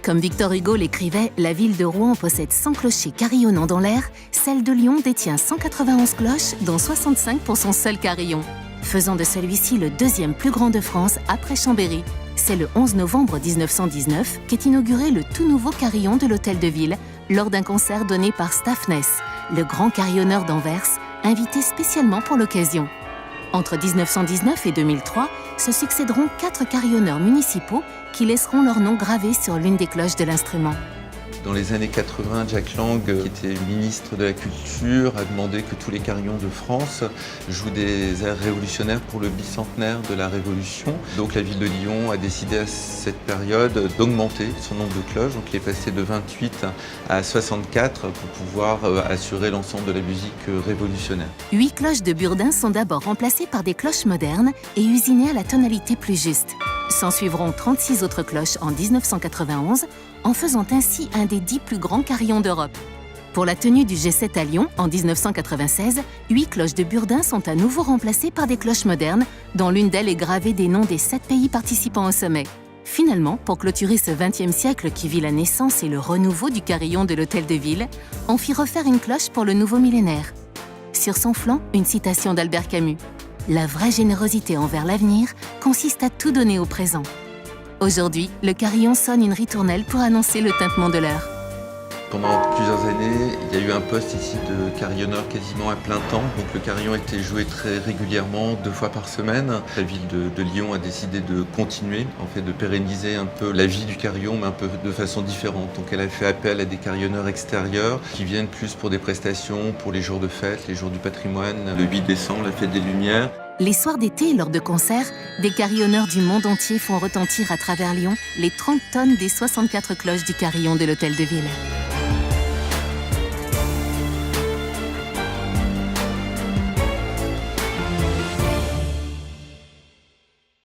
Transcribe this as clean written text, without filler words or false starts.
Comme Victor Hugo l'écrivait, la ville de Rouen possède 100 clochers carillonnant dans l'air, celle de Lyon détient 191 cloches, dont 65 pour son seul carillon, faisant de celui-ci le deuxième plus grand de France après Chambéry. C'est le 11 novembre 1919 qu'est inauguré le tout nouveau carillon de l'Hôtel de Ville lors d'un concert donné par Staffness, le grand carillonneur d'Anvers, invité spécialement pour l'occasion. Entre 1919 et 2003, se succéderont 4 carillonneurs municipaux qui laisseront leur nom gravé sur l'une des cloches de l'instrument. Dans les années 80, Jack Lang, qui était ministre de la Culture, a demandé que tous les carillons de France jouent des airs révolutionnaires pour le bicentenaire de la Révolution. Donc la ville de Lyon a décidé à cette période d'augmenter son nombre de cloches. Donc il est passé de 28 à 64 pour pouvoir assurer l'ensemble de la musique révolutionnaire. 8 cloches de Burdin sont d'abord remplacées par des cloches modernes et usinées à la tonalité plus juste. S'en suivront 36 autres cloches en 1991, en faisant ainsi un des 10 plus grands carillons d'Europe. Pour la tenue du G7 à Lyon en 1996, 8 cloches de Burdin sont à nouveau remplacées par des cloches modernes, dont l'une d'elles est gravée des noms des 7 pays participants au sommet. Finalement, pour clôturer ce XXe siècle qui vit la naissance et le renouveau du carillon de l'Hôtel de Ville, on fit refaire une cloche pour le nouveau millénaire. Sur son flanc, une citation d'Albert Camus. La vraie générosité envers l'avenir consiste à tout donner au présent. Aujourd'hui, le carillon sonne une ritournelle pour annoncer le tintement de l'heure. Pendant plusieurs années, il y a eu un poste ici de carillonneur quasiment à plein temps. Donc le carillon était joué très régulièrement, 2 fois par semaine. La ville de Lyon a décidé de continuer, en fait, de pérenniser un peu la vie du carillon, mais un peu de façon différente. Donc elle a fait appel à des carillonneurs extérieurs qui viennent plus pour des prestations, pour les jours de fête, les jours du patrimoine, le 8 décembre, la fête des Lumières. Les soirs d'été, lors de concerts, des carillonneurs du monde entier font retentir à travers Lyon les 30 tonnes des 64 cloches du carillon de l'Hôtel de Ville.